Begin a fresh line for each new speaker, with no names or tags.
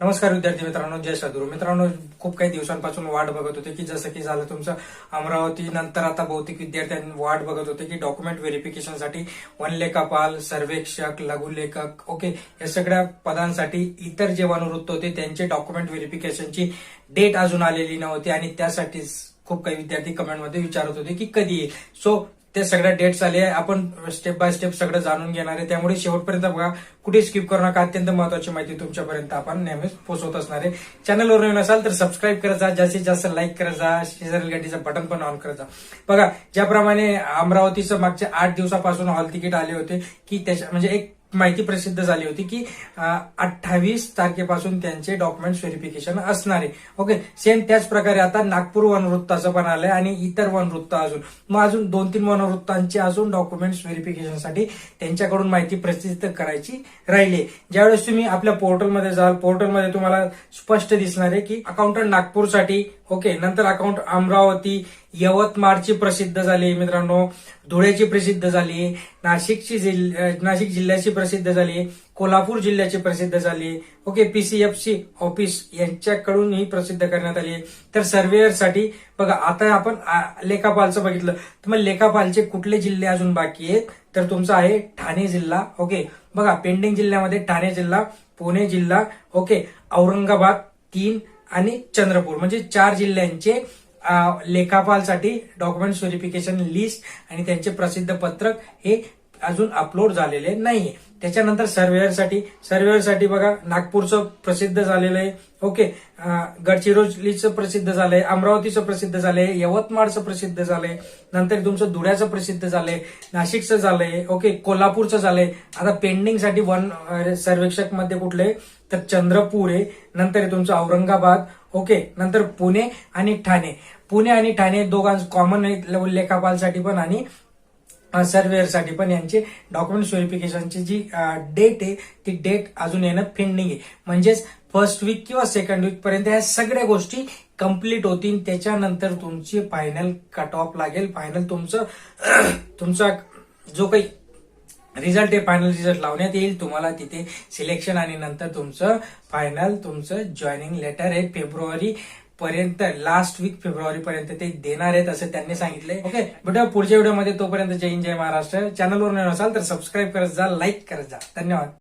नमस्कार विद्यार्थी मित्रांनो, जय सद्गुरू. मित्रांनो, खूप काही दिवसांपासून वाट बघत होते की जसं की झालं तुमचं अमरावती नंतर आता बहुतेक विद्यार्थ्यांनी वाट बघत होते की डॉक्युमेंट व्हेरिफिकेशनसाठी वनलेखापाल, सर्वेक्षक, लघुलेखक ओके या सगळ्या पदांसाठी इतर जे वनवृत्त होते त्यांचे डॉक्युमेंट व्हेरिफिकेशनची डेट अजून आलेली नव्हती आणि त्यासाठी खूप काही विद्यार्थी कमेंटमध्ये विचारत होते की कधी येईल. सो ते सगळ्या डेट्स आले आहे. आपण स्टेप बाय स्टेप सगळं जाणून घेणार आहे, त्यामुळे शेवटपर्यंत बघा, कुठे स्किप करू नका. अत्यंत महत्वाची माहिती तुमच्यापर्यंत आपण नेहमीच पोहोचवत असणार आहे. चॅनलवर नवीन असाल तर सबस्क्राईब करत जा, जास्तीत जास्त लाईक करत जा, शेजारील घंटीचं बटन पण ऑन करत जा. बघा, ज्याप्रमाणे अमरावतीचं मागच्या 8 दिवसापासून हॉल तिकीट आले होते की त्याच्या म्हणजे एक माहिती प्रसिद्ध झाली होती की 28 तारखेपासून त्यांचे डॉक्युमेंट्स व्हेरिफिकेशन असणार आहे. ओके, सेम त्याच प्रकारे आता नागपूर वनवृत्ताचं पण आलंय आणि इतर वनवृत्त अजून 2-3 वनवृत्तांचे अजून डॉक्युमेंट्स व्हेरिफिकेशनसाठी त्यांच्याकडून माहिती प्रसिद्ध करायची राहिली. ज्यावेळेस तुम्ही आपल्या पोर्टलमध्ये जाल, पोर्टलमध्ये तुम्हाला स्पष्ट दिसणार आहे की अकाउंटंट नागपूरसाठी ओके, नंतर अकाउंट अमरावती, यवतमाळची प्रसिद्ध झाली मित्रांनो, धुळ्याची प्रसिद्ध झाली, नाशिक जिल्ह्याची प्रसिद्ध झाली, कोल्हापूर जिल्ह्याची प्रसिद्ध झाली. ओके, पीसीएफसी ऑफिस यांच्याकडून ही प्रसिद्ध करण्यात आली. तर सर्वेअरसाठी बघा, आता आपण लेखापालचं बघितलं तर मग लेखापालचे कुठले जिल्हे अजून बाकी आहेत तर तुमचा आहे ठाणे जिल्हा. ओके, बघा पेंडिंग जिल्ह्यामध्ये ठाणे जिल्हा, पुणे जिल्हा, ओके, औरंगाबाद 3 आणि चंद्रपूर म्हणजे 4 जिल्ह्यांचे लेखापालसाठी डॉक्युमेंट्स व्हेरिफिकेशन लिस्ट आणि त्यांचे प्रसिद्ध पत्रक हे अजून अपलोड झालेले नाहीये. त्याच्यानंतर सर्वेअरसाठी बघा, नागपूरचं प्रसिद्ध झालेलं आहे. ओके, गडचिरोलीचं प्रसिद्ध झालंय, अमरावतीचं प्रसिद्ध झालंय, यवतमाळचं प्रसिद्ध झालंय, नंतर तुमचं धुळ्याचं प्रसिद्ध झालंय, नाशिकचं झालंय, ओके, कोल्हापूरचं झालंय. आता पेंडिंगसाठी वन सर्वेक्षक मध्ये कुठले तर चंद्रपूर आहे, नंतर आहे तुमचं औरंगाबाद, ओके, नंतर पुणे आणि ठाणे दोघांचं कॉमन लेखापालसाठी पण आणि सर्वेअरसाठी पण यांचे डॉक्युमेंट्स व्हेरिफिकेशनची जी डेट आहे ती डेट अजून येणं पेंडिंग आहे. म्हणजेच फर्स्ट वीक किंवा सेकंड वीक पर्यंत ह्या सगळ्या गोष्टी कम्प्लीट होतील. त्याच्यानंतर तुमची फायनल कट ऑफ लागेल. फायनल तुमचा जो काही रिझल्ट आहे, फायनल रिझल्ट लावण्यात येईल तुम्हाला तिथे सिलेक्शन आणि नंतर तुमचं जॉईनिंग लेटर आहे फेब्रुवारी पर्यंत, लास्ट वीक फेब्रुवारी पर्यंत ते देणार आहेत असं त्यांनी सांगितलंय. ओके, भेटूया पुढच्या व्हिडिओमध्ये. तोपर्यंत जय हिंद, जय महाराष्ट्र. चॅनलवर नवीन असाल तर सबस्क्राईब करत जा, लाईक करत जा. धन्यवाद.